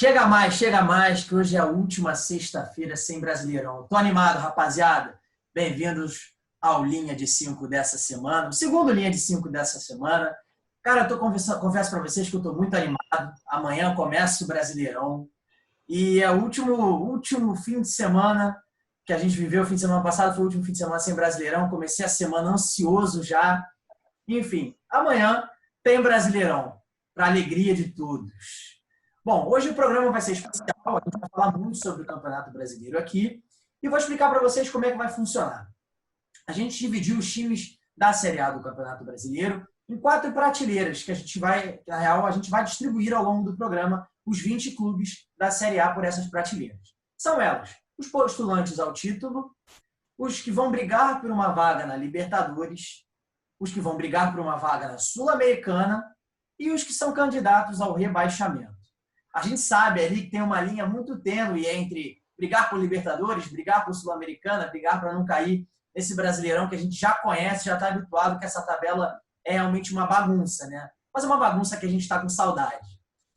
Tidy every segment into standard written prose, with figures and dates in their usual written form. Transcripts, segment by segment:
Chega mais, que hoje é a última sexta-feira sem Brasileirão. Tô animado, rapaziada. Bem-vindos ao Linha de 5 dessa semana, o segundo Linha de 5 dessa semana. Cara, confesso para vocês que eu tô muito animado. Amanhã começa o Brasileirão e é o último fim de semana que a gente viveu. O fim de semana passado foi o último fim de semana sem Brasileirão. Comecei a semana ansioso já. Enfim, amanhã tem Brasileirão, para alegria de todos. Bom, hoje o programa vai ser especial, a gente vai falar muito sobre o Campeonato Brasileiro aqui e vou explicar para vocês como é que vai funcionar. A gente dividiu os times da Série A do Campeonato Brasileiro em 4 prateleiras, que na real, a gente vai distribuir ao longo do programa os 20 clubes da Série A por essas prateleiras. São elas: os postulantes ao título, os que vão brigar por uma vaga na Libertadores, os que vão brigar por uma vaga na Sul-Americana e os que são candidatos ao rebaixamento. A gente sabe ali que tem uma linha muito tênue entre brigar por Libertadores, brigar por Sul-Americana, brigar para não cair nesse Brasileirão que a gente já conhece, já está habituado que essa tabela é realmente uma bagunça, né? Mas é uma bagunça que a gente está com saudade.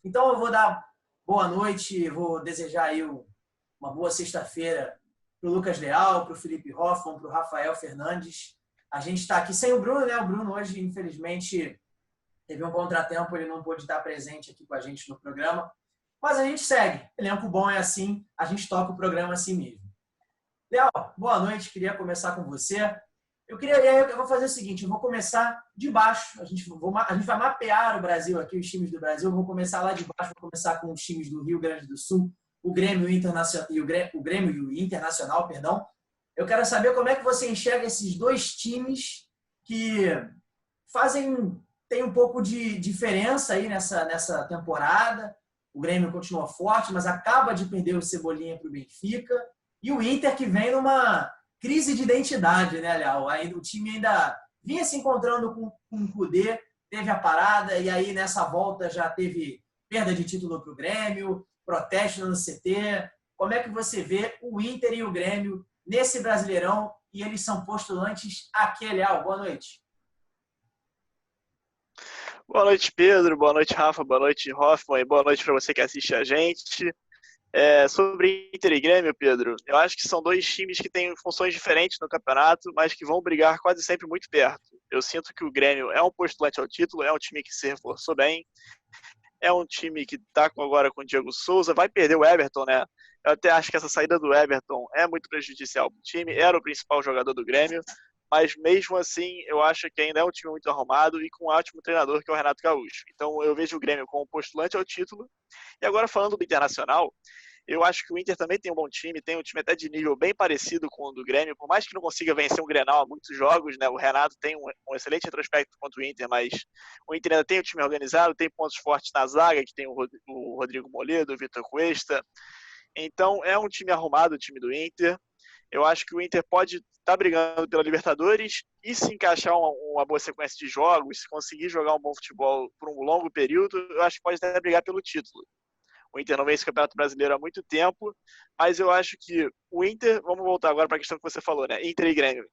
Então eu vou dar boa noite, vou desejar aí uma boa sexta-feira para o Lucas Leal, para o Felipe Hoffmann, para o Rafael Fernandes. A gente está aqui sem o Bruno, né? O Bruno hoje, infelizmente, teve um contratempo, ele não pôde estar presente aqui com a gente no programa. Mas a gente segue. Elenco bom é assim, a gente toca o programa assim mesmo. Léo, boa noite, queria começar com você. Eu vou fazer o seguinte, eu vou começar de baixo. A gente vai mapear o Brasil aqui, os times do Brasil. Eu vou começar lá de baixo, vou começar com os times do Rio Grande do Sul, o Grêmio e o Internacional, perdão. Eu quero saber como é que você enxerga esses dois times que tem um pouco de diferença aí nessa temporada. O Grêmio continua forte, mas acaba de perder o Cebolinha para o Benfica. E o Inter que vem numa crise de identidade, né, Léo? O time ainda vinha se encontrando com o Kudê, teve a parada, e aí nessa volta já teve perda de título para o Grêmio, protesto no CT. Como é que você vê o Inter e o Grêmio nesse Brasileirão? E eles são postulantes aqui, Léo. Boa noite. Boa noite, Pedro. Boa noite, Rafa. Boa noite, Hoffmann. E boa noite para você que assiste a gente. Sobre Inter e Grêmio, Pedro, eu acho que são dois times que têm funções diferentes no campeonato, mas que vão brigar quase sempre muito perto. Eu sinto que o Grêmio é um postulante ao título, é um time que se reforçou bem, é um time que está agora com o Diego Souza, vai perder o Everton, né? Eu até acho que essa saída do Everton é muito prejudicial para o time, era o principal jogador do Grêmio, mas mesmo assim eu acho que ainda é um time muito arrumado e com um ótimo treinador que é o Renato Gaúcho. Então eu vejo o Grêmio como postulante ao título. E agora falando do Internacional, eu acho que o Inter também tem um bom time, tem um time até de nível bem parecido com o do Grêmio, por mais que não consiga vencer um Grenal há muitos jogos, né? O Renato tem um excelente retrospecto contra o Inter, mas o Inter ainda tem um time organizado, tem pontos fortes na zaga, que tem o Rodrigo Moledo, o Vitor Cuesta. Então é um time arrumado, o time do Inter. Eu acho que o Inter pode estar brigando pela Libertadores e se encaixar uma boa sequência de jogos, se conseguir jogar um bom futebol por um longo período, eu acho que pode até brigar pelo título. O Inter não vence o Campeonato Brasileiro há muito tempo, mas eu acho que o Inter, vamos voltar agora para a questão que você falou, né? Inter e Grêmio.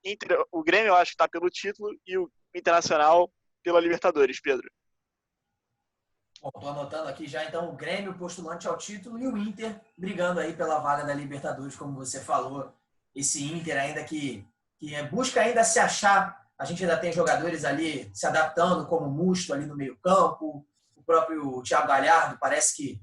O Grêmio eu acho que está pelo título e o Internacional pela Libertadores, Pedro. Estou anotando aqui já, então, o Grêmio postulante ao título e o Inter brigando aí pela vaga da Libertadores, como você falou. Esse Inter ainda que busca ainda se achar. A gente ainda tem jogadores ali se adaptando, como o Musto ali no meio campo, o próprio Thiago Galhardo parece que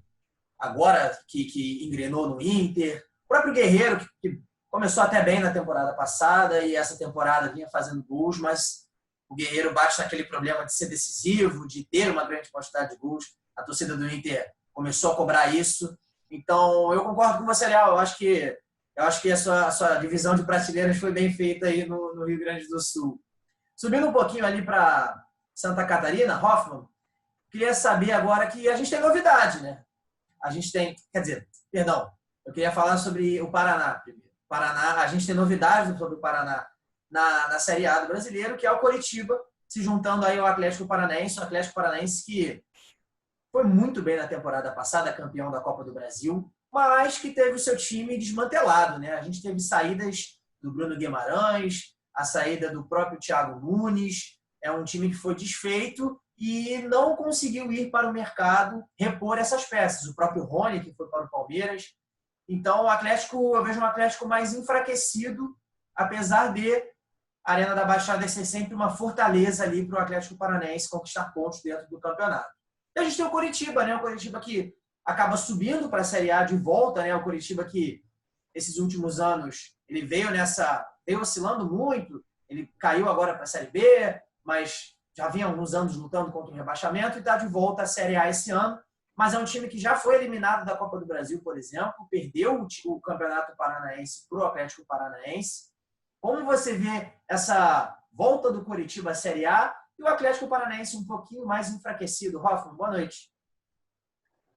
agora que engrenou no Inter, o próprio Guerreiro que começou até bem na temporada passada e essa temporada vinha fazendo gols, mas o Guerreiro bate naquele problema de ser decisivo, de ter uma grande quantidade de gols. A torcida do Inter começou a cobrar isso. Então, eu concordo com você, Léo. Eu acho que a sua divisão de prateleiras foi bem feita aí no Rio Grande do Sul. Subindo um pouquinho ali para Santa Catarina, Hoffmann, queria saber agora que a gente tem novidade, né? Eu queria falar sobre o Paraná primeiro. A gente tem novidades sobre o Paraná na Série A do Brasileiro, que é o Coritiba, se juntando aí ao Atlético Paranaense que foi muito bem na temporada passada, campeão da Copa do Brasil, mas que teve o seu time desmantelado, né? A gente teve saídas do Bruno Guimarães, a saída do próprio Thiago Nunes, é um time que foi desfeito e não conseguiu ir para o mercado repor essas peças. O próprio Rony, que foi para o Palmeiras. Então, o Atlético, eu vejo um Atlético mais enfraquecido, apesar de a Arena da Baixada ser sempre uma fortaleza ali para o Atlético Paranaense conquistar pontos dentro do campeonato. E a gente tem o Coritiba, né? O Coritiba que acaba subindo para a Série A de volta, né? O Coritiba que, esses últimos anos, ele veio oscilando muito, ele caiu agora para a Série B, mas já vinha alguns anos lutando contra o rebaixamento e está de volta à Série A esse ano. Mas é um time que já foi eliminado da Copa do Brasil, por exemplo, perdeu o Campeonato Paranaense para o Atlético Paranaense. Como você vê essa volta do Coritiba à Série A e o Atlético Paranaense um pouquinho mais enfraquecido? Hoffman, boa noite.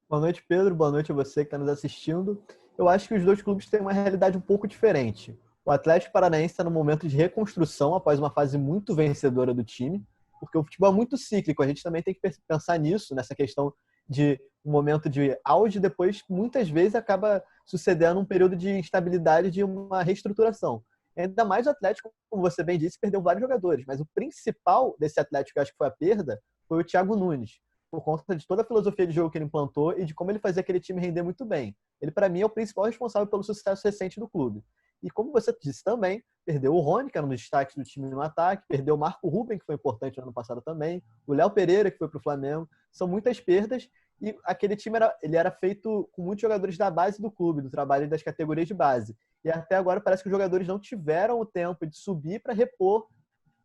Boa noite, Pedro. Boa noite a você que está nos assistindo. Eu acho que os dois clubes têm uma realidade um pouco diferente. O Atlético Paranaense está num momento de reconstrução após uma fase muito vencedora do time, porque o futebol é muito cíclico. A gente também tem que pensar nisso, nessa questão de um momento de auge, depois muitas vezes acaba sucedendo um período de instabilidade, de uma reestruturação. Ainda mais o Atlético, como você bem disse, perdeu vários jogadores, mas o principal desse Atlético, que eu acho que foi a perda, foi o Thiago Nunes, por conta de toda a filosofia de jogo que ele implantou e de como ele fazia aquele time render muito bem. Ele, para mim, é o principal responsável pelo sucesso recente do clube. E como você disse também, perdeu o Rony, que era um dos destaques do time no ataque, perdeu o Marco Ruben, que foi importante no ano passado também, o Léo Pereira, que foi para o Flamengo. São muitas perdas e aquele time era feito com muitos jogadores da base do clube, do trabalho das categorias de base. E até agora parece que os jogadores não tiveram o tempo de subir para repor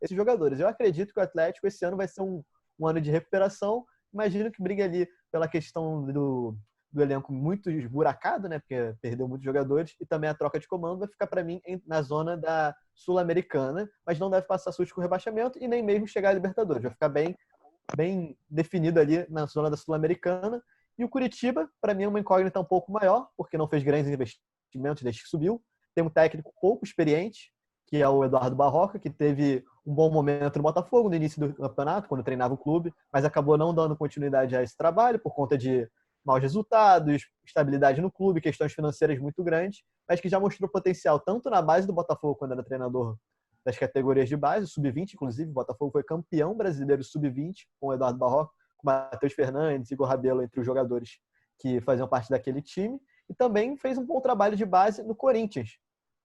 esses jogadores. Eu acredito que o Atlético esse ano vai ser um ano de recuperação. Imagino que briga ali pela questão do elenco muito esburacado, né? Porque perdeu muitos jogadores, e também a troca de comando vai ficar para mim na zona da Sul-Americana, mas não deve passar susto com o rebaixamento e nem mesmo chegar à Libertadores. Vai ficar bem definido ali na zona da Sul-Americana. E o Coritiba, para mim, é uma incógnita um pouco maior, porque não fez grandes investimentos desde que subiu. Tem um técnico pouco experiente, que é o Eduardo Barroca, que teve um bom momento no Botafogo no início do campeonato, quando treinava o clube, mas acabou não dando continuidade a esse trabalho por conta de maus resultados, estabilidade no clube, questões financeiras muito grandes, mas que já mostrou potencial tanto na base do Botafogo, quando era treinador das categorias de base, sub-20, inclusive. O Botafogo foi campeão brasileiro sub-20 com o Eduardo Barroca, com o Matheus Fernandes, Igor Rabelo, entre os jogadores que faziam parte daquele time, e também fez um bom trabalho de base no Corinthians.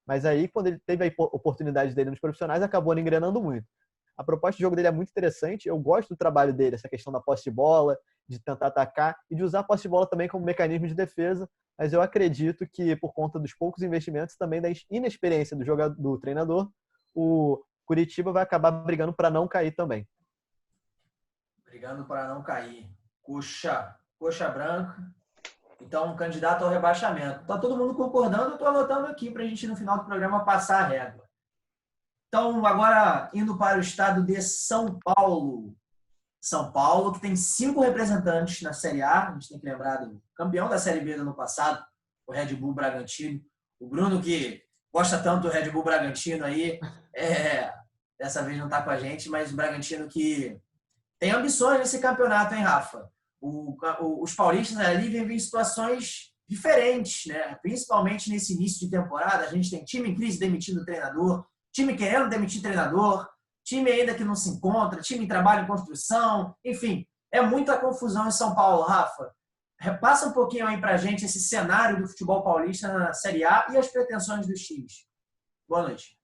Mas aí, quando ele teve a oportunidade dele nos profissionais, acabou não engrenando muito. A proposta de jogo dele é muito interessante. Eu gosto do trabalho dele, essa questão da posse de bola, de tentar atacar e de usar a posse de bola também como mecanismo de defesa. Mas eu acredito que, por conta dos poucos investimentos, também da inexperiência do treinador, o Coritiba vai acabar brigando para não cair também. Brigando para não cair. Coxa branca. Então, um candidato ao rebaixamento. Está todo mundo concordando, eu estou anotando aqui para a gente, no final do programa, passar a régua. Então, agora, indo para o estado de São Paulo. São Paulo, que tem 5 representantes na Série A. A gente tem que lembrar do campeão da Série B do ano passado, o Red Bull Bragantino. O Bruno, que gosta tanto do Red Bull Bragantino aí, dessa vez não está com a gente, mas o Bragantino que tem ambições nesse campeonato, hein, Rafa? Os paulistas ali vivem situações diferentes, né? Principalmente nesse início de temporada. A gente tem time em crise demitindo o treinador, time querendo demitir treinador, time ainda que não se encontra, time em trabalho em construção, enfim, é muita confusão em São Paulo. Rafa, repassa um pouquinho aí pra gente esse cenário do futebol paulista na Série A e as pretensões dos times. Boa noite.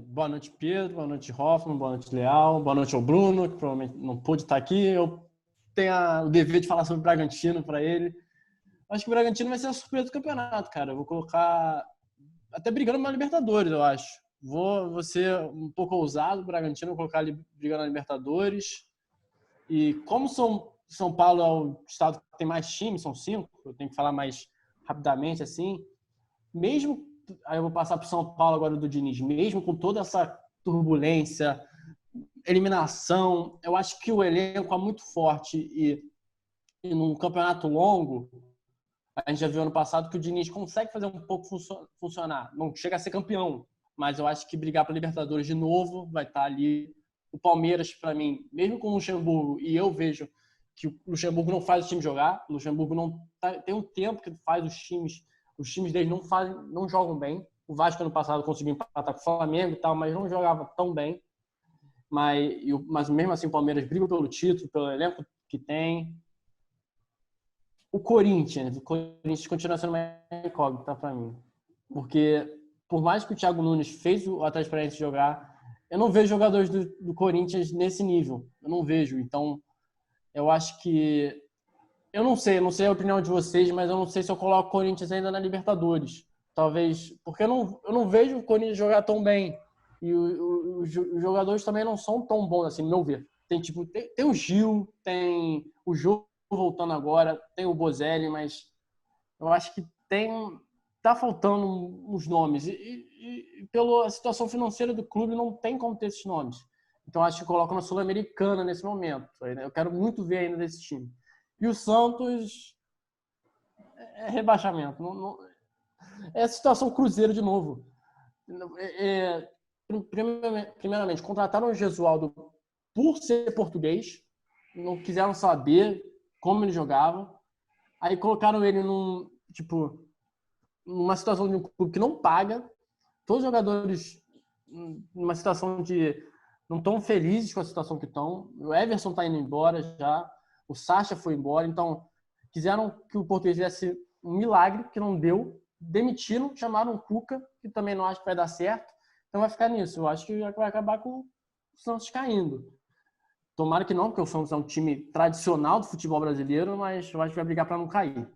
Boa noite, Pedro. Boa noite, Hoffman. Boa noite, Leal. Boa noite ao Bruno, que provavelmente não pôde estar aqui. Eu tenho o dever de falar sobre o Bragantino para ele. Acho que o Bragantino vai ser a surpresa do campeonato, cara. Eu vou colocar até brigando na Libertadores, eu acho. Vou ser um pouco ousado, o Bragantino, vou colocar ali brigando na Libertadores. E como São Paulo é o estado que tem mais times, são 5, eu tenho que falar mais rapidamente assim. Mesmo, aí eu vou passar para o São Paulo agora do Diniz, mesmo com toda essa turbulência, eliminação, eu acho que o elenco é muito forte e num campeonato longo, a gente já viu ano passado que o Diniz consegue fazer um pouco funcionar. Não chega a ser campeão, mas eu acho que brigar para Libertadores de novo vai estar ali. O Palmeiras, para mim, mesmo com o Luxemburgo, e eu vejo que o Luxemburgo não faz o time jogar, o Luxemburgo não tem um tempo que faz os times dele não jogam bem. O Vasco ano passado conseguiu empatar com o Flamengo e tal, mas não jogava tão bem. mas mesmo assim o Palmeiras briga pelo título, pelo elenco que tem. O Corinthians continua sendo uma incógnita para mim. Porque, por mais que o Thiago Nunes fez o Atlético Paranaense jogar, eu não vejo jogadores do Corinthians nesse nível. Eu não vejo. Então, eu acho que... Eu não sei a opinião de vocês, mas eu não sei se eu coloco o Corinthians ainda na Libertadores. Talvez, porque eu não vejo o Corinthians jogar tão bem. E os jogadores também não são tão bons, assim, no meu ver. Tem o Gil, tem o Jô voltando agora, tem o Bozelli, mas eu acho que tá faltando uns nomes. E pela situação financeira do clube, não tem como ter esses nomes. Então, acho que coloco na Sul-Americana nesse momento. Eu quero muito ver ainda desse time. E o Santos é rebaixamento. É a situação Cruzeiro de novo. Primeiramente, contrataram o Gesualdo por ser português, não quiseram saber como ele jogava. Aí colocaram ele numa situação de um clube que não paga. Todos os jogadores numa situação de não estão felizes com a situação que estão. O Everson está indo embora já. O Sacha foi embora. Então, quiseram que o português fizesse um milagre, que não deu. Demitiram, chamaram o Cuca, que também não acho que vai dar certo. Então, vai ficar nisso. Eu acho que vai acabar com o Santos caindo. Tomara que não, porque o Santos é um time tradicional do futebol brasileiro, mas eu acho que vai brigar para não cair.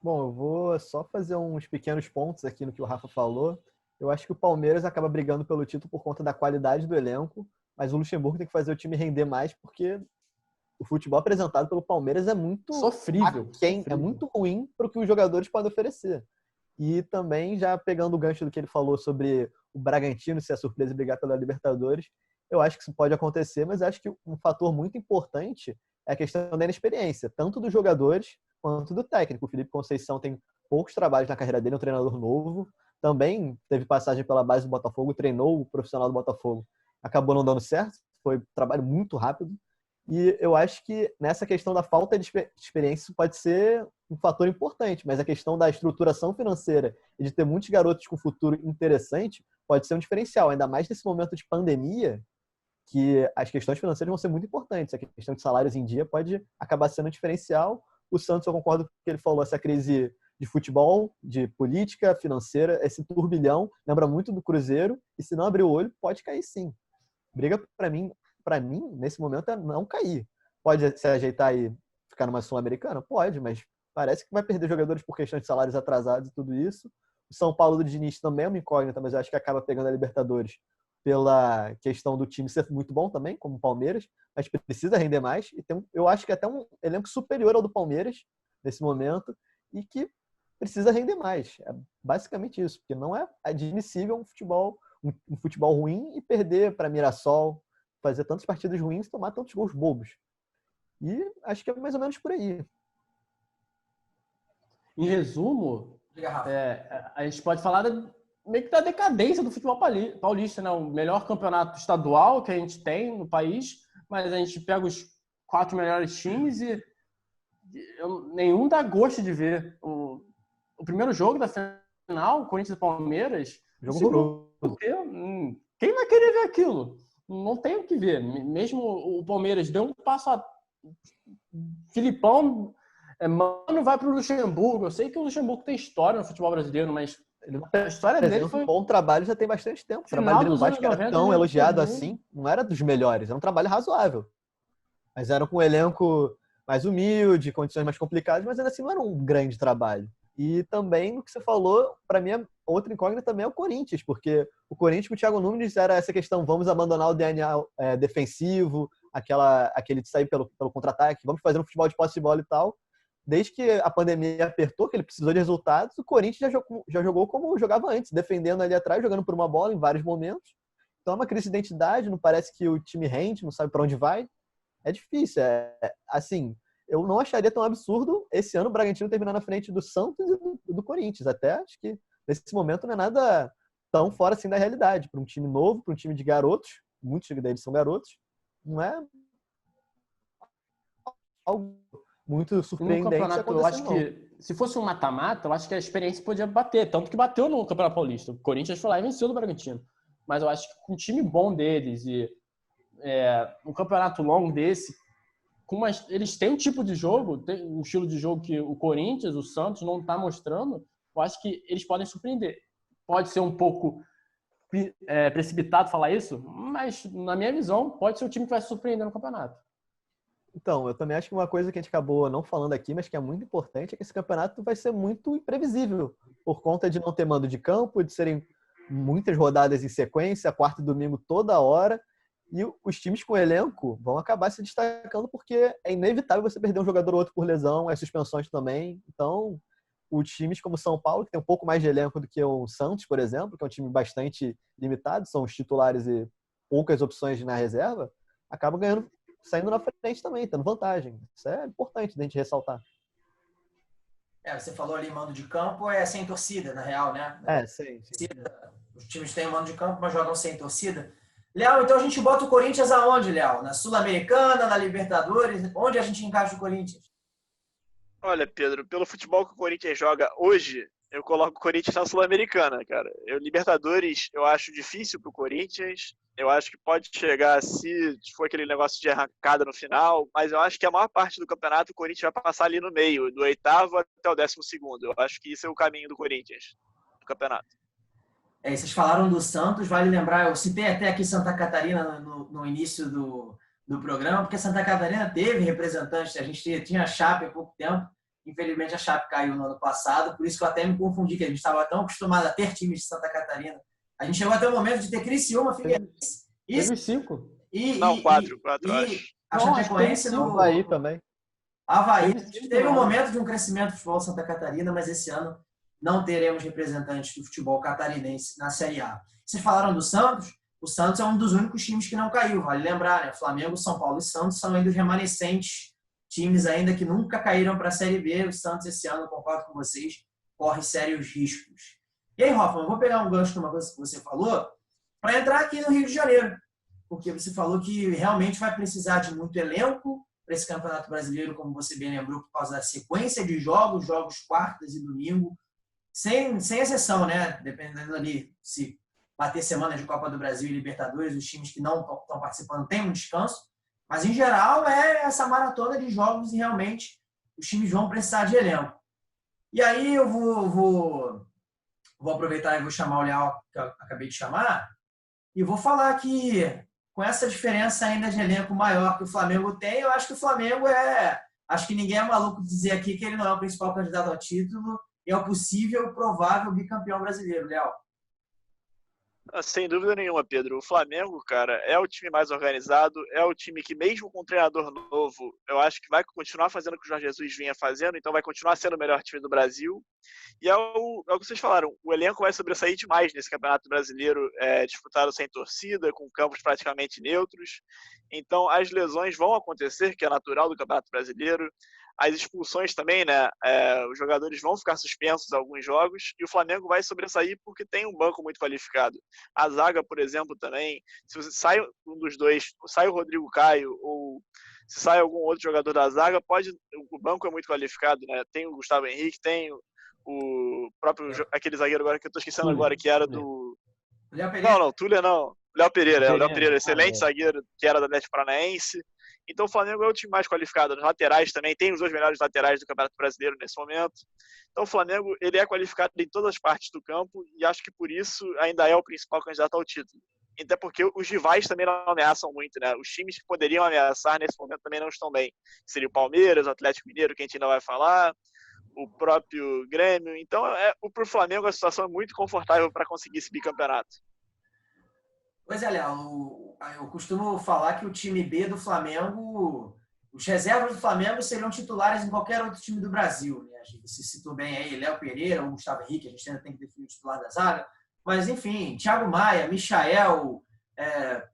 Bom, eu vou só fazer uns pequenos pontos aqui no que o Rafa falou. Eu acho que o Palmeiras acaba brigando pelo título por conta da qualidade do elenco, mas o Luxemburgo tem que fazer o time render mais, porque o futebol apresentado pelo Palmeiras é muito sofrível. É muito ruim para o que os jogadores podem oferecer. E também, já pegando o gancho do que ele falou sobre o Bragantino ser a surpresa e brigar pela Libertadores, eu acho que isso pode acontecer, mas acho que um fator muito importante é a questão da inexperiência, tanto dos jogadores quanto do técnico. O Felipe Conceição tem poucos trabalhos na carreira dele, é um treinador novo, também teve passagem pela base do Botafogo, treinou o profissional do Botafogo, acabou não dando certo, foi um trabalho muito rápido. E eu acho que nessa questão da falta de experiência isso pode ser um fator importante, mas a questão da estruturação financeira e de ter muitos garotos com futuro interessante pode ser um diferencial, ainda mais nesse momento de pandemia, que as questões financeiras vão ser muito importantes. A questão de salários em dia pode acabar sendo um diferencial. O Santos, eu concordo com o que ele falou, essa crise de futebol, de política financeira, esse turbilhão, lembra muito do Cruzeiro, e se não abrir o olho, pode cair sim. Briga, para mim, nesse momento, é não cair. Pode se ajeitar e ficar numa Sul-Americana? Pode, mas parece que vai perder jogadores por questão de salários atrasados e tudo isso. O São Paulo do Diniz também é uma incógnita, mas eu acho que acaba pegando a Libertadores pela questão do time ser muito bom também, como o Palmeiras, mas precisa render mais. E eu acho que até um elenco superior ao do Palmeiras nesse momento e que precisa render mais. É basicamente isso, porque não é admissível um futebol ruim e perder para Mirassol, fazer tantas partidas ruins e tomar tantos gols bobos. E acho que é mais ou menos por aí. Em resumo, a gente pode falar meio que da decadência do futebol paulista, né? O melhor campeonato estadual que a gente tem no país, mas a gente pega os 4 melhores times e nenhum dá gosto de ver. O primeiro jogo da final, Corinthians e Palmeiras, Jogo horroroso. Quem vai querer ver aquilo? Não tem o que ver. Mesmo o Palmeiras deu um passo a... Filipão, mano, vai pro Luxemburgo. Eu sei que o Luxemburgo tem história no futebol brasileiro, mas a história dele foi... Um bom trabalho já tem bastante tempo. O trabalho dele no Vasco era tão elogiado assim. Não era dos melhores. Era um trabalho razoável. Mas era com um elenco mais humilde, condições mais complicadas, mas ainda assim não era um grande trabalho. E também, o que você falou, para mim, outra incógnita também é o Corinthians, porque o Corinthians com o Thiago Nunes era essa questão, vamos abandonar o DNA defensivo, aquele de sair pelo contra-ataque, vamos fazer um futebol de posse de bola e tal. Desde que a pandemia apertou, que ele precisou de resultados, o Corinthians já jogou como jogava antes, defendendo ali atrás, jogando por uma bola em vários momentos. Então é uma crise de identidade, não parece que o time rende, não sabe para onde vai. É difícil, assim... Eu não acharia tão absurdo esse ano o Bragantino terminar na frente do Santos e do Corinthians. Até acho que nesse momento não é nada tão fora assim da realidade. Para um time novo, para um time de garotos, muitos deles são garotos, não é algo muito surpreendente. No campeonato, eu acho que se fosse um mata-mata, eu acho que a experiência podia bater. Tanto que bateu no Campeonato Paulista. O Corinthians foi lá e venceu do Bragantino. Mas eu acho que com um time bom deles e um campeonato longo desse, eles têm um tipo de jogo, tem um estilo de jogo que o Corinthians, o Santos não está mostrando. Eu acho que eles podem surpreender. Pode ser um pouco precipitado falar isso, mas na minha visão pode ser o time que vai se surpreender no campeonato. Então, eu também acho que uma coisa que a gente acabou não falando aqui, mas que é muito importante, é que esse campeonato vai ser muito imprevisível, por conta de não ter mando de campo, de serem muitas rodadas em sequência, quarta e domingo toda hora, e os times com elenco vão acabar se destacando porque é inevitável você perder um jogador ou outro por lesão, as suspensões também. Então, os times como São Paulo, que tem um pouco mais de elenco do que o Santos, por exemplo, que é um time bastante limitado, são os titulares e poucas opções na reserva, acabam ganhando, saindo na frente também, tendo vantagem. Isso é importante da gente ressaltar. Você falou ali mando de campo, é sem torcida, na real, né? Sim. Os times têm mando de campo, mas jogam sem torcida. Léo, então a gente bota o Corinthians aonde, Léo? Na Sul-Americana, na Libertadores? Onde a gente encaixa o Corinthians? Olha, Pedro, pelo futebol que o Corinthians joga hoje, eu coloco o Corinthians na Sul-Americana, cara. Libertadores, eu acho difícil pro Corinthians. Eu acho que pode chegar se for aquele negócio de arrancada no final, mas eu acho que a maior parte do campeonato o Corinthians vai passar ali no meio, do 8º até o 12º. Eu acho que isso é o caminho do Corinthians, do campeonato. Vocês falaram do Santos, vale lembrar, eu citei até aqui Santa Catarina no início do programa, porque Santa Catarina teve representantes, a gente tinha a Chape há pouco tempo, infelizmente a Chape caiu no ano passado, por isso que eu até me confundi, que a gente estava tão acostumado a ter times de Santa Catarina. A gente chegou até o momento de ter Criciúma, Figueirense. Teve 5. Não, 4, acho. A Chapecoense no Havaí também. Havaí. Teve um momento de um crescimento do futebol de Santa Catarina, mas esse ano não teremos representantes do futebol catarinense na Série A. Vocês falaram do Santos? O Santos é um dos únicos times que não caiu, vale lembrar, né? Flamengo, São Paulo e Santos são ainda os remanescentes times ainda que nunca caíram para a Série B. O Santos esse ano, concordo com vocês, corre sérios riscos. E aí, Hoffman, eu vou pegar um gancho de uma coisa que você falou para entrar aqui no Rio de Janeiro, porque você falou que realmente vai precisar de muito elenco para esse Campeonato Brasileiro, como você bem lembrou, por causa da sequência de jogos quartas e domingo, sem exceção, né? Dependendo ali se bater semana de Copa do Brasil e Libertadores, os times que não estão participando têm um descanso, mas em geral é essa maratona de jogos e realmente os times vão precisar de elenco. E aí eu vou aproveitar e vou chamar o Leal, que eu acabei de chamar, e vou falar que com essa diferença ainda de elenco maior que o Flamengo tem, eu acho que o Flamengo acho que ninguém é maluco de dizer aqui que ele não é o principal candidato ao título e é o possível, provável bicampeão brasileiro, Leal. Sem dúvida nenhuma, Pedro. O Flamengo, cara, é o time mais organizado, é o time que, mesmo com um treinador novo, eu acho que vai continuar fazendo o que o Jorge Jesus vinha fazendo, então vai continuar sendo o melhor time do Brasil. E é o que vocês falaram, o elenco vai sobressair demais nesse Campeonato Brasileiro, disputado sem torcida, com campos praticamente neutros. Então, as lesões vão acontecer, que é natural do Campeonato Brasileiro. As expulsões também, né? Os jogadores vão ficar suspensos em alguns jogos e o Flamengo vai sobressair porque tem um banco muito qualificado. A zaga, por exemplo, também, se você sai um dos dois, sai o Rodrigo Caio ou se sai algum outro jogador da zaga, o banco é muito qualificado, né? Tem o Gustavo Henrique, tem o próprio, aquele zagueiro agora que eu estou esquecendo agora, que era do... Léo Pereira. Não, Túlio não. Léo Pereira, o Léo Pereira, excelente zagueiro, que era do Atlético Paranaense. Então o Flamengo é o time mais qualificado. Nos laterais também, tem os 2 melhores laterais do Campeonato Brasileiro nesse momento. Então o Flamengo ele é qualificado em todas as partes do campo e acho que por isso ainda é o principal candidato ao título. Até porque os rivais também não ameaçam muito, né? Os times que poderiam ameaçar nesse momento também não estão bem. Seria o Palmeiras, o Atlético Mineiro, que a gente ainda vai falar, o próprio Grêmio. Então pro Flamengo a situação é muito confortável para conseguir esse bicampeonato. Pois é, Léo, eu costumo falar que o time B do Flamengo, os reservas do Flamengo seriam titulares em qualquer outro time do Brasil, né? Você citou bem aí Léo Pereira ou Gustavo Henrique, a gente ainda tem que definir o titular da zaga, mas enfim, Thiago Maia, Michael,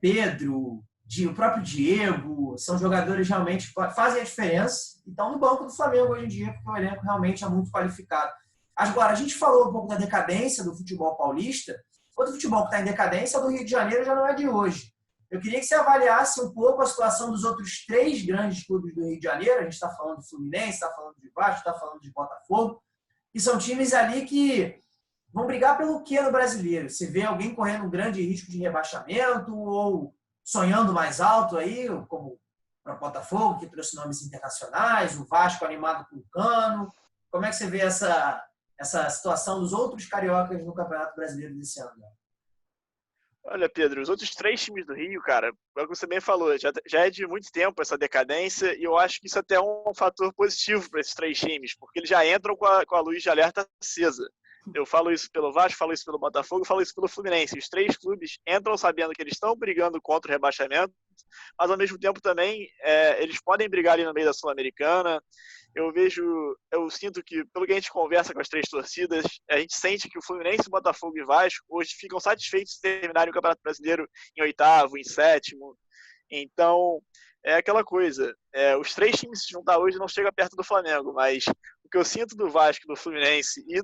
Pedro, o próprio Diego, são jogadores realmente que fazem a diferença e estão no banco do Flamengo hoje em dia, porque o elenco realmente é muito qualificado. Agora, a gente falou um pouco da decadência do futebol paulista. Outro futebol que está em decadência do Rio de Janeiro já não é de hoje. Eu queria que você avaliasse um pouco a situação dos outros 3 grandes clubes do Rio de Janeiro. A gente está falando de Fluminense, está falando de Vasco, está falando de Botafogo. E são times ali que vão brigar pelo quê no brasileiro? Você vê alguém correndo um grande risco de rebaixamento ou sonhando mais alto aí, como para o Botafogo, que trouxe nomes internacionais, o Vasco animado com o Cano. Como é que você vê essa situação dos outros cariocas no Campeonato Brasileiro desse ano? Olha, Pedro, os outros 3 times do Rio, cara, é o que você bem falou, já é de muito tempo essa decadência, e eu acho que isso até é um fator positivo para esses 3 times, porque eles já entram com a luz de alerta acesa. Eu falo isso pelo Vasco, falo isso pelo Botafogo, falo isso pelo Fluminense. Os 3 clubes entram sabendo que eles estão brigando contra o rebaixamento, mas ao mesmo tempo também eles podem brigar ali no meio da Sul-Americana. Eu sinto que, pelo que a gente conversa com as 3 torcidas, a gente sente que o Fluminense, Botafogo e Vasco hoje ficam satisfeitos de terminarem o Campeonato Brasileiro em 8º, em 7º. Então, é aquela coisa. Os 3 times se juntar hoje não chega perto do Flamengo, mas o que eu sinto do Vasco, do Fluminense e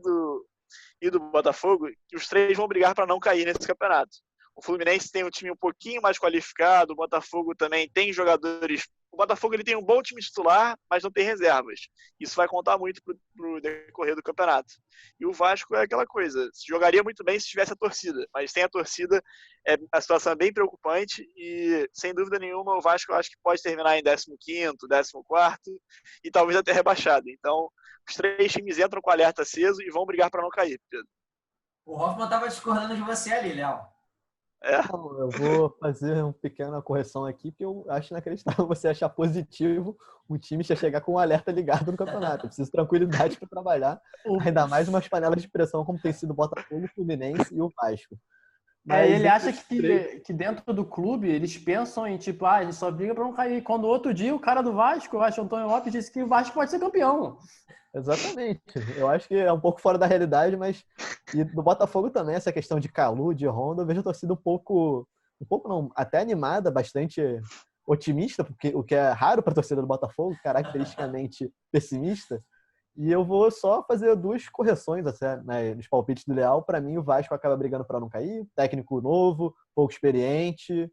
do Botafogo, que os 3 vão brigar para não cair nesse campeonato. O Fluminense tem um time um pouquinho mais qualificado, o Botafogo também tem jogadores. O Botafogo ele tem um bom time titular, mas não tem reservas. Isso vai contar muito para o decorrer do campeonato. E o Vasco é aquela coisa, se jogaria muito bem se tivesse a torcida, mas sem a torcida a situação é bem preocupante e, sem dúvida nenhuma, o Vasco eu acho que pode terminar em 15º, 14º e talvez até rebaixado. Então, os 3 times entram com o alerta aceso e vão brigar para não cair, Pedro. O Hoffman estava discordando de você ali, Léo. Não, eu vou fazer uma pequena correção aqui, porque eu acho inacreditável você achar positivo um time já chegar com um alerta ligado no campeonato. Eu preciso de tranquilidade para trabalhar, ainda mais umas panelas de pressão como tem sido o Botafogo, o Fluminense e o Vasco. Mas ele acha que dentro do clube eles pensam em tipo, a gente só briga para não cair. Quando outro dia o cara do Vasco, eu acho, o Antônio Lopes, disse que o Vasco pode ser campeão. Exatamente. Eu acho que é um pouco fora da realidade, mas e do Botafogo também, essa questão de Calu, de Honda, eu vejo a torcida um pouco não, até animada, bastante otimista, porque o que é raro para a torcida do Botafogo, caracteristicamente pessimista. E eu vou só fazer 2 correções assim, né, nos palpites do Leal. Para mim, o Vasco acaba brigando para não cair. Técnico novo, pouco experiente,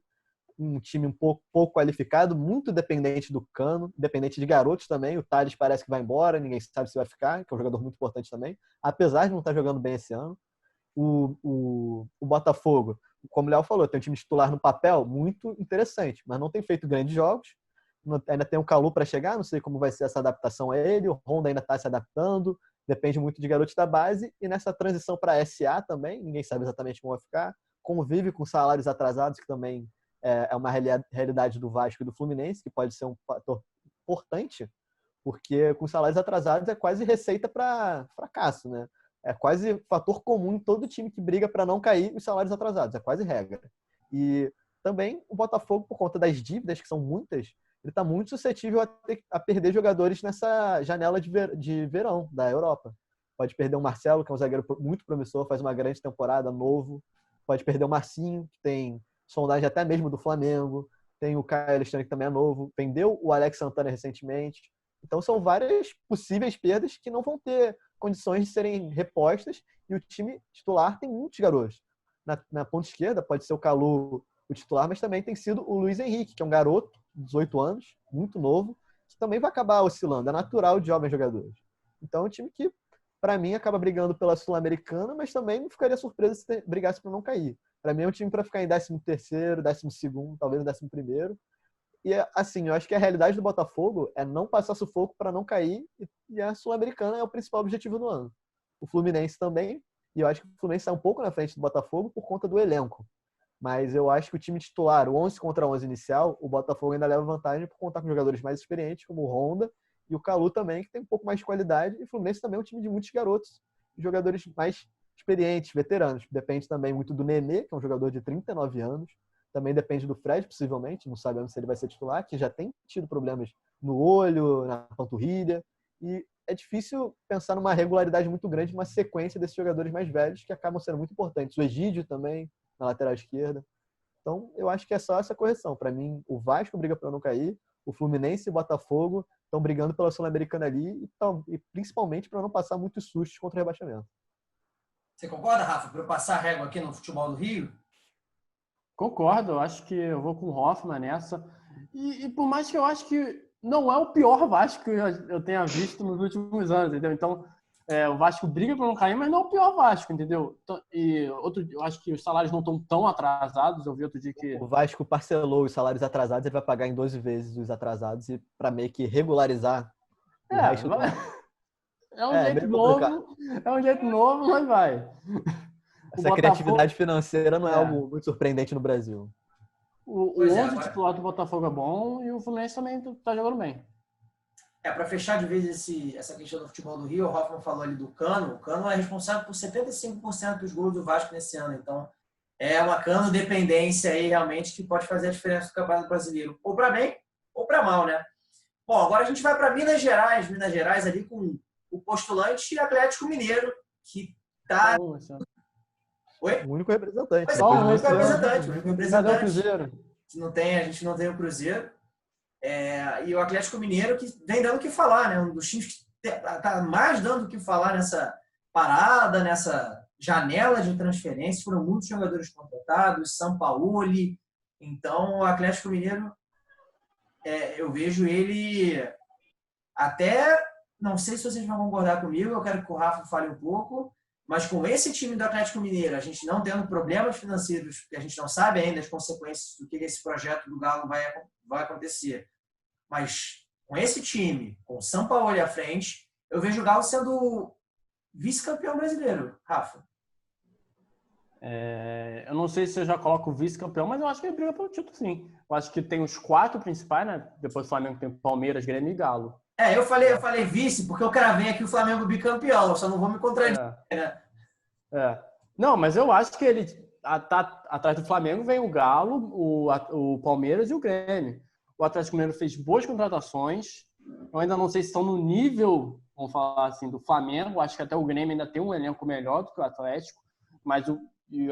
um time um pouco qualificado, muito dependente do Cano, dependente de garotos também. O Thales parece que vai embora, ninguém sabe se vai ficar, que é um jogador muito importante também, apesar de não estar jogando bem esse ano. O Botafogo, como o Léo falou, tem um time titular no papel muito interessante, mas não tem feito grandes jogos. Ainda tem o Calu para chegar, não sei como vai ser essa adaptação a ele. O Honda ainda está se adaptando, depende muito de garotos da base. E nessa transição para SA também, ninguém sabe exatamente como vai ficar. Convive com salários atrasados, que também é uma realidade do Vasco e do Fluminense, que pode ser um fator importante, porque com salários atrasados é quase receita para fracasso, né? É quase fator comum em todo time que briga para não cair os salários atrasados, é quase regra. E também o Botafogo, por conta das dívidas, que são muitas, ele está muito suscetível a perder jogadores nessa janela de verão da Europa. Pode perder o Marcelo, que é um zagueiro muito promissor, faz uma grande temporada, novo. Pode perder o Marcinho, que tem sondagem até mesmo do Flamengo. Tem o Caio Alexandre, que também é novo. Vendeu o Alex Santana recentemente. Então são várias possíveis perdas que não vão ter condições de serem repostas. E o time titular tem muitos garotos. Na ponta esquerda pode ser o Calu o titular, mas também tem sido o Luiz Henrique, que é um garoto de 18 anos, muito novo, que também vai acabar oscilando. É natural de jovens jogadores. Então é um time que, para mim, acaba brigando pela Sul-Americana, mas também não ficaria surpresa se brigasse para não cair. Para mim é um time para ficar em 13º, 12º, talvez 11º. E, assim, eu acho que a realidade do Botafogo é não passar sufoco para não cair, e a Sul-Americana é o principal objetivo do ano. O Fluminense também, e eu acho que o Fluminense está um pouco na frente do Botafogo por conta do elenco. Mas eu acho que o time titular, o 11 contra 11 inicial, o Botafogo ainda leva vantagem por contar com jogadores mais experientes, como o Honda e o Calu também, que tem um pouco mais de qualidade. E o Fluminense também é um time de muitos garotos, jogadores mais experientes, veteranos. Depende também muito do Nenê, que é um jogador de 39 anos. Também depende do Fred, possivelmente. Não sabemos se ele vai ser titular, que já tem tido problemas no olho, na panturrilha. E é difícil pensar numa regularidade muito grande, uma sequência desses jogadores mais velhos que acabam sendo muito importantes. O Egídio também, na lateral esquerda. Então, eu acho que é só essa correção. Para mim, o Vasco briga para não cair, o Fluminense e o Botafogo estão brigando pela Sul-Americana ali e principalmente para não passar muitos sustos contra o rebaixamento. Você concorda, Rafa, para eu passar a régua aqui no futebol do Rio? Concordo, eu acho que eu vou com o Hoffman nessa. E por mais que eu acho que não é o pior Vasco que eu tenha visto nos últimos anos, entendeu? Então, O Vasco briga para não cair, mas não é o pior Vasco, entendeu? E eu acho que os salários não estão tão atrasados. Eu vi outro dia que... O Vasco parcelou os salários atrasados, ele vai pagar em 12 vezes os atrasados e para meio que regularizar o resto do ano. É um jeito novo, mas vai. Essa criatividade financeira não é algo muito surpreendente no Brasil. O 11 titular do Botafogo é bom e o Fluminense também tá jogando bem. Para fechar de vez essa questão do futebol do Rio, o Hoffman falou ali do Cano. O Cano é responsável por 75% dos gols do Vasco nesse ano. Então, é uma Cano-dependência aí realmente que pode fazer a diferença do Campeonato Brasileiro. Ou para bem, ou para mal, né? Bom, agora a gente vai para Minas Gerais. Minas Gerais ali com o postulante Atlético Mineiro, que tá... Oi? O único representante. O único representante. Cadê o Cruzeiro? A gente não tem o Cruzeiro. E o Atlético Mineiro que vem dando o que falar, né? Um dos times que está mais dando o que falar nessa parada, nessa janela de transferências. Foram muitos jogadores contratados, Sampaoli. Então, o Atlético Mineiro, eu vejo ele até... Não sei se vocês vão concordar comigo, eu quero que o Rafa fale um pouco, mas com esse time do Atlético Mineiro, a gente não tendo problemas financeiros, que a gente não sabe ainda as consequências do que esse projeto do Galo vai acontecer. Mas com esse time, com o Sampaoli à frente, eu vejo o Galo sendo vice-campeão brasileiro, Rafa. Eu não sei se eu já coloco o vice-campeão, mas eu acho que ele briga pelo título, sim. Eu acho que tem os 4 principais, né? Depois do Flamengo tem Palmeiras, Grêmio e Galo. Eu falei vice porque eu cravei aqui o Flamengo bicampeão, eu só não vou me contradizer, né? Não, mas eu acho que ele atrás do Flamengo vem o Galo, o Palmeiras e o Grêmio. O Atlético Mineiro fez boas contratações. Eu ainda não sei se estão no nível, vamos falar assim, do Flamengo. Acho que até o Grêmio ainda tem um elenco melhor do que o Atlético, mas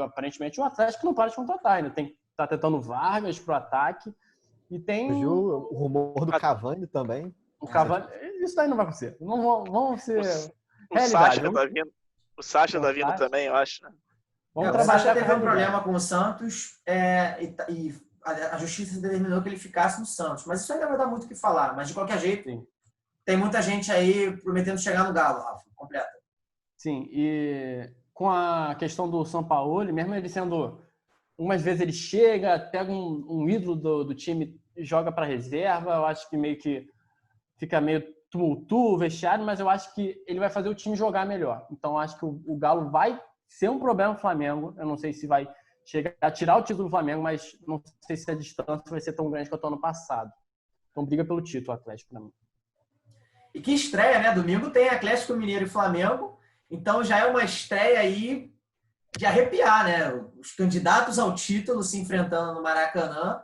aparentemente o Atlético não para de contratar, ainda tá tentando vagas para o ataque e tem o rumor do Cavani também. O Cavani, isso daí não vai acontecer. Não vamos ser realidade. O Sacha tá vindo também, eu acho, né? O Sacha teve um problema com o Santos e a justiça determinou que ele ficasse no Santos. Mas isso ainda vai dar muito o que falar. Mas, de qualquer jeito, sim, tem muita gente aí prometendo chegar no Galo, Rafa. Completa. Sim, e com a questão do Sampaoli, mesmo ele sendo... Umas vezes ele chega, pega um ídolo do time e joga para reserva. Eu acho que meio que fica meio tumultuoso, vestiário, mas eu acho que ele vai fazer o time jogar melhor. Então, eu acho que o Galo vai ser um problema no Flamengo. Eu não sei se vai chegar a tirar o título do Flamengo, mas não sei se a distância vai ser tão grande quanto ano passado. Então, briga pelo título, Atlético, para mim. E que estreia, né? Domingo tem Atlético Mineiro e Flamengo. Então, já é uma estreia aí de arrepiar, né? Os candidatos ao título se enfrentando no Maracanã.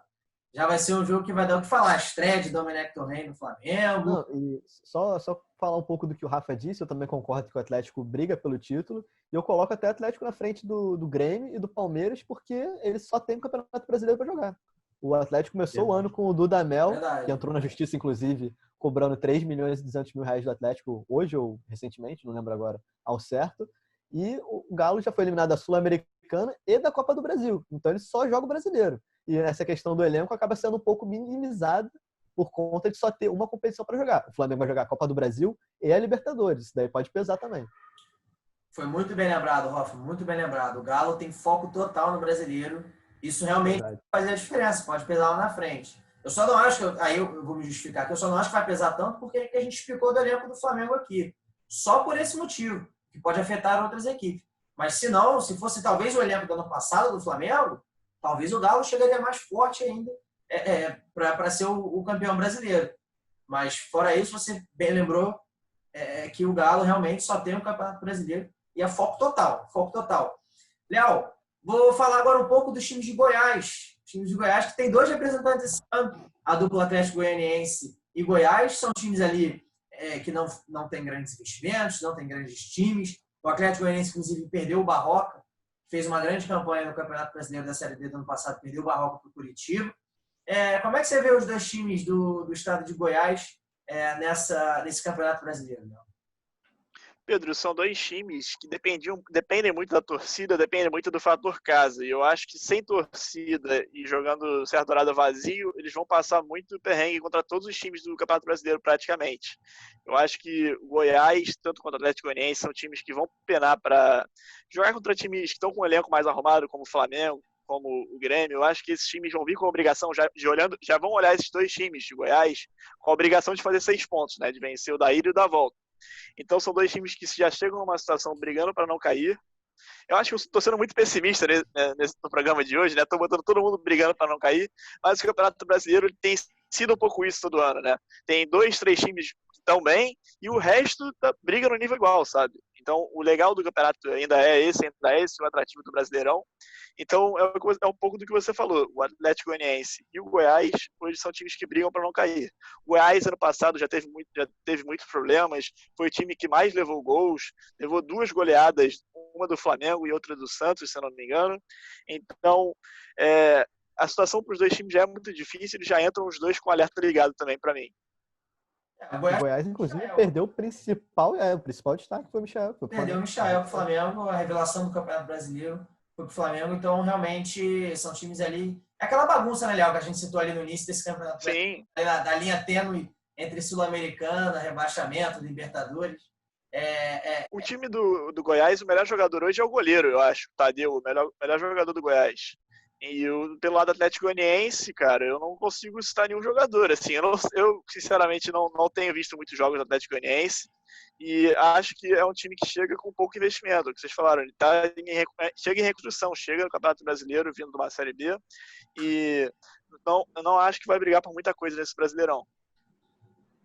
Já vai ser um jogo que vai dar o que falar. A estreia de Domenech Torrent no Flamengo. Não, e só falar um pouco do que o Rafa disse, eu também concordo que o Atlético briga pelo título. E eu coloco até o Atlético na frente do Grêmio e do Palmeiras, porque ele só tem o Campeonato Brasileiro para jogar. O Atlético começou o ano com o Dudamel, que entrou na justiça, inclusive, cobrando 3 milhões e 200 mil reais do Atlético hoje ou recentemente, não lembro agora, ao certo. E o Galo já foi eliminado da Sul-Americana e da Copa do Brasil. Então ele só joga o brasileiro. E essa questão do elenco acaba sendo um pouco minimizada por conta de só ter uma competição para jogar. O Flamengo vai jogar a Copa do Brasil e a Libertadores. Isso daí pode pesar também. Foi muito bem lembrado, Hoffman. Muito bem lembrado. O Galo tem foco total no brasileiro. Isso realmente vai fazer a diferença. Pode pesar lá na frente. Eu só não acho que... Aí eu vou me justificar aqui. Eu só não acho que vai pesar tanto porque a gente explicou do elenco do Flamengo aqui. Só por esse motivo. Que pode afetar outras equipes. Mas se não, se fosse talvez o elenco do ano passado do Flamengo, talvez o Galo chegaria mais forte ainda para ser o campeão brasileiro. Mas fora isso, você bem lembrou que o Galo realmente só tem o campeonato brasileiro e é foco total. Foco total. Léo, vou falar agora um pouco dos times de Goiás. Os times de Goiás que tem 2 representantes esse ano, a dupla Atlético Goianiense e Goiás. São times ali que não tem grandes investimentos, não tem grandes times. O Atlético Goianiense, inclusive, perdeu o Barroca, fez uma grande campanha no Campeonato Brasileiro da Série D do ano passado, perdeu o Barroca para o Curitiba. Como é que você vê os 2 times do estado de Goiás nesse Campeonato Brasileiro, Léo? Pedro, são dois times que dependem muito da torcida, dependem muito do fator casa. E eu acho que sem torcida e jogando Serra Dourada vazio, eles vão passar muito perrengue contra todos os times do Campeonato Brasileiro praticamente. Eu acho que o Goiás, tanto quanto o Atlético Goianiense, são times que vão penar para jogar contra times que estão com um elenco mais arrumado, como o Flamengo, como o Grêmio. Eu acho que esses times vão vir com a obrigação, já vão olhar esses dois times de Goiás com a obrigação de fazer 6 pontos, né, de vencer o da ida e o da volta. Então são dois times que já chegam numa situação brigando para não cair. Eu acho que eu estou sendo muito pessimista no programa de hoje, né? Estou botando todo mundo brigando para não cair, mas o Campeonato Brasileiro tem sido um pouco isso todo ano, né? Tem 2, 3 times que estão bem e o resto briga no nível igual, sabe? Então o legal do campeonato ainda é esse o atrativo do Brasileirão. Então é um pouco do que você falou. O Atlético Goianiense e o Goiás hoje são times que brigam para não cair. O Goiás ano passado já teve muitos problemas, foi o time que mais levou gols, levou 2 goleadas, uma do Flamengo e outra do Santos, se eu não me engano. Então a situação para os dois times já é muito difícil, eles já entram os dois com o alerta ligado também para mim. O Goiás, inclusive, perdeu o principal destaque foi o Michael. Perdeu o Michael para o Flamengo, a revelação do Campeonato Brasileiro foi para o Flamengo, então realmente são times ali. É aquela bagunça, né, Léo, que a gente citou ali no início desse campeonato. Sim. Da linha tênue entre Sul-Americana, rebaixamento, Libertadores. O time do Goiás, o melhor jogador hoje é o goleiro, eu acho. Tadeu, o melhor jogador do Goiás. E pelo lado do Atlético Goianiense, cara, eu não consigo citar nenhum jogador. Assim, eu sinceramente não tenho visto muitos jogos do Atlético Goianiense e acho que é um time que chega com pouco investimento. O que vocês falaram, ele chega em reconstrução, chega no Campeonato Brasileiro vindo de uma Série B e eu não acho que vai brigar por muita coisa nesse Brasileirão.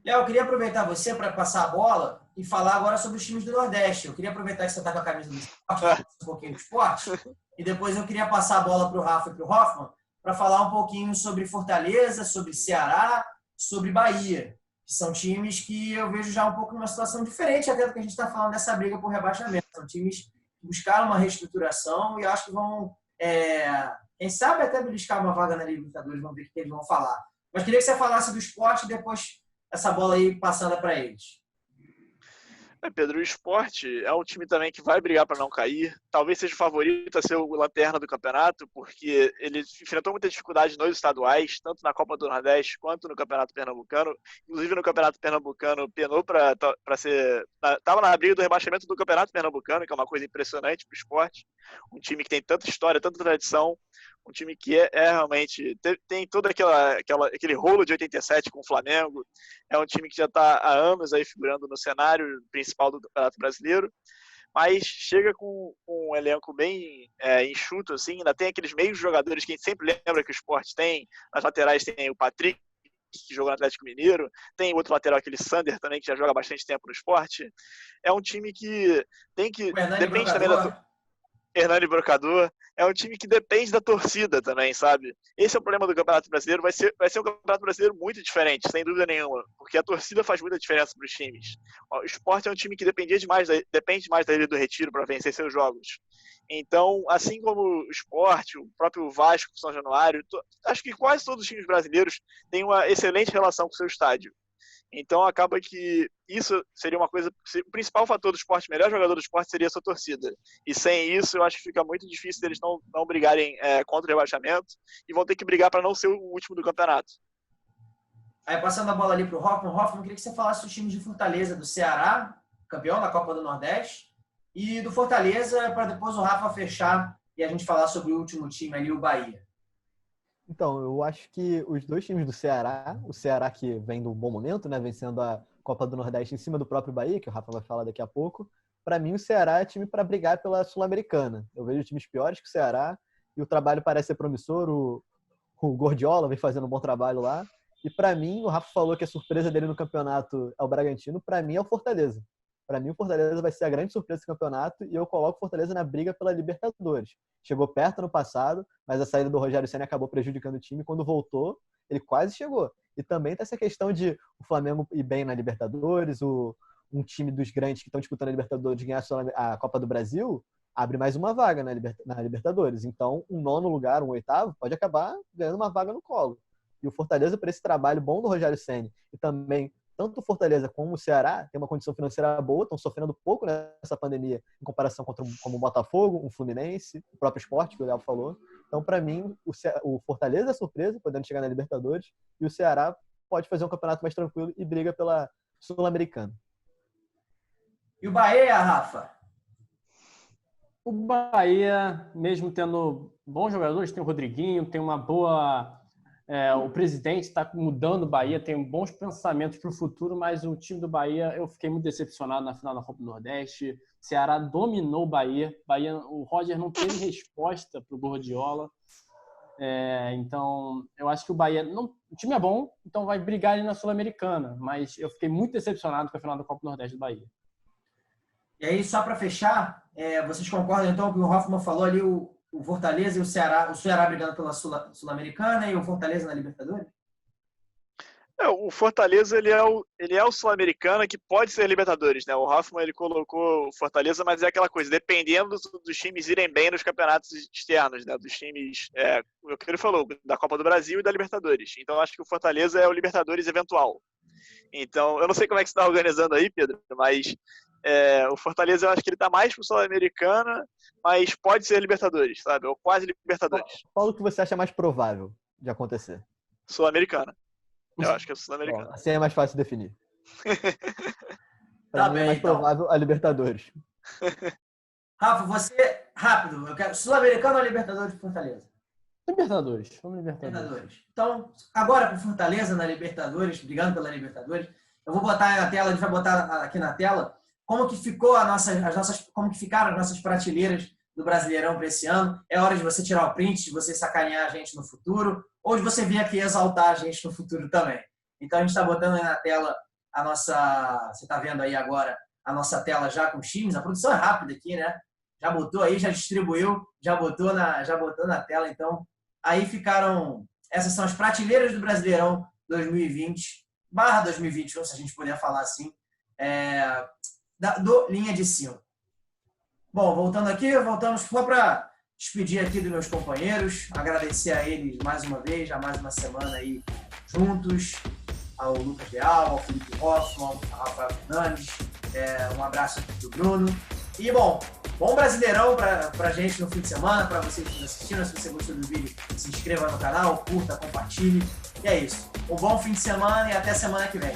Léo, eu queria aproveitar você para passar a bola e falar agora sobre os times do Nordeste. Eu queria aproveitar que você está com a camisa do esporte, um pouquinho do esporte, e depois eu queria passar a bola para o Rafa e para o Hoffman para falar um pouquinho sobre Fortaleza, sobre Ceará, sobre Bahia, que são times que eu vejo já um pouco numa situação diferente até do que a gente está falando dessa briga por rebaixamento. São times que buscaram uma reestruturação e acho que vão, quem sabe até beliscar uma vaga na Libertadores, vamos ver o que eles vão falar. Mas queria que você falasse do esporte e depois essa bola aí passando para eles. Pedro, o Sport é um time também que vai brigar para não cair. Talvez seja o favorito a ser o lanterna do campeonato, porque ele enfrentou muita dificuldade nos estaduais, tanto na Copa do Nordeste quanto no Campeonato Pernambucano. Inclusive no Campeonato Pernambucano penou para ser... Estava na briga do rebaixamento do Campeonato Pernambucano, que é uma coisa impressionante para o Sport. Um time que tem tanta história, tanta tradição. Um time que realmente tem todo aquele rolo de 87 com o Flamengo. É um time que já está há anos aí figurando no cenário principal do Campeonato Brasileiro, mas chega com um elenco bem enxuto, assim. Ainda tem aqueles meios jogadores que a gente sempre lembra que o Sport tem. Nas laterais tem o Patrick, que jogou no Atlético Mineiro, tem outro lateral, aquele Sander também, que já joga bastante tempo no Sport. É um time que depende também da... Hernani Brocador, é um time que depende da torcida também, sabe? Esse é o problema do Campeonato Brasileiro, vai ser um Campeonato Brasileiro muito diferente, sem dúvida nenhuma, porque a torcida faz muita diferença para os times. O Sport é um time que depende mais da Ilha do Retiro para vencer seus jogos. Então, assim como o Sport, o próprio Vasco, São Januário, acho que quase todos os times brasileiros têm uma excelente relação com o seu estádio. Então acaba que isso seria uma coisa... O principal fator do esporte, o melhor jogador do esporte seria a sua torcida. E sem isso eu acho que fica muito difícil deles não brigarem contra o rebaixamento e vão ter que brigar para não ser o último do campeonato. Aí passando a bola ali para o Hoffman. Hoffman, eu queria que você falasse dos times de Fortaleza, do Ceará, campeão da Copa do Nordeste, e do Fortaleza, para depois o Rafa fechar e a gente falar sobre o último time ali, o Bahia. Então, eu acho que os dois times do Ceará, o Ceará que vem do bom momento, né, vencendo a Copa do Nordeste em cima do próprio Bahia, que o Rafa vai falar daqui a pouco, para mim o Ceará é time para brigar pela Sul-Americana. Eu vejo times piores que o Ceará e o trabalho parece ser promissor, o Gordiola vem fazendo um bom trabalho lá. E para mim, o Rafa falou que a surpresa dele no campeonato é o Bragantino, para mim é o Fortaleza. Para mim, o Fortaleza vai ser a grande surpresa do campeonato e eu coloco o Fortaleza na briga pela Libertadores. Chegou perto no passado, mas a saída do Rogério Ceni acabou prejudicando o time. Quando voltou, ele quase chegou. E também tem essa questão de o Flamengo ir bem na Libertadores, um time dos grandes que estão disputando a Libertadores ganhar a Copa do Brasil, abre mais uma vaga na Libertadores. Então, um 9º lugar, um 8º, pode acabar ganhando uma vaga no colo. E o Fortaleza, por esse trabalho bom do Rogério Ceni e também tanto o Fortaleza como o Ceará têm uma condição financeira boa, estão sofrendo pouco nessa pandemia em comparação como o Botafogo, o Fluminense, o próprio Sport, que o Léo falou. Então, para mim, o Fortaleza é surpresa, podendo chegar na Libertadores, e o Ceará pode fazer um campeonato mais tranquilo e briga pela Sul-Americana. E o Bahia, Rafa? O Bahia, mesmo tendo bons jogadores, tem o Rodriguinho, tem uma boa... o presidente está mudando o Bahia, tem bons pensamentos para o futuro, mas o time do Bahia, eu fiquei muito decepcionado na final da Copa do Nordeste. Ceará dominou o Bahia. O Roger não teve resposta para o Gordiola. Então, eu acho que o Bahia... o time é bom, então vai brigar ali na Sul-Americana, mas eu fiquei muito decepcionado com a final da Copa do Nordeste do Bahia. E aí, só para fechar, vocês concordam então com o que o Hoffman falou ali, o Fortaleza e o Ceará brigando pela Sul-Americana e o Fortaleza na Libertadores? O Fortaleza ele é o Sul-Americano que pode ser Libertadores, né? O Hoffman ele colocou o Fortaleza, mas é aquela coisa, dependendo dos times irem bem nos campeonatos externos, né? Dos times, o que ele falou, da Copa do Brasil e da Libertadores. Então acho que o Fortaleza é o Libertadores eventual. Então eu não sei como é que você está organizando aí, Pedro, mas o Fortaleza eu acho que ele está mais pro Sul-Americana, mas pode ser Libertadores, sabe? Ou quase Libertadores. Qual o que você acha mais provável de acontecer? Sul-Americana. Eu acho que é Sul-Americana. Assim é mais fácil de definir. Tá mim bem, é mais provável a Libertadores. Rafa, você, rápido, eu quero Sul-Americana ou Libertadores de Fortaleza? Libertadores. Vamos Libertadores. Então, agora com Fortaleza na Libertadores, brigando pela Libertadores, eu vou botar na tela, a gente vai botar aqui na tela como que ficou como que ficaram as nossas prateleiras do Brasileirão para esse ano. É hora de você tirar o print, de você sacanear a gente no futuro, ou de você vir aqui exaltar a gente no futuro também. Então, a gente está botando aí na tela a nossa... Você está vendo aí agora a nossa tela já com os times. A produção é rápida aqui, né? Já botou aí, já distribuiu, já botou na tela. Então, aí ficaram... Essas são as prateleiras do Brasileirão 2020/2021, se a gente puder falar assim, do Linha de 5. Bom, voltamos só para despedir aqui dos meus companheiros, agradecer a eles mais uma vez, já mais uma semana aí juntos, ao Lucas Leal, ao Felipe Hoffman, ao Rafael Fernandes, um abraço aqui pro Bruno. E, bom Brasileirão pra gente no fim de semana, para vocês que estão assistindo. Se você gostou do vídeo, se inscreva no canal, curta, compartilhe. E é isso. Um bom fim de semana e até semana que vem.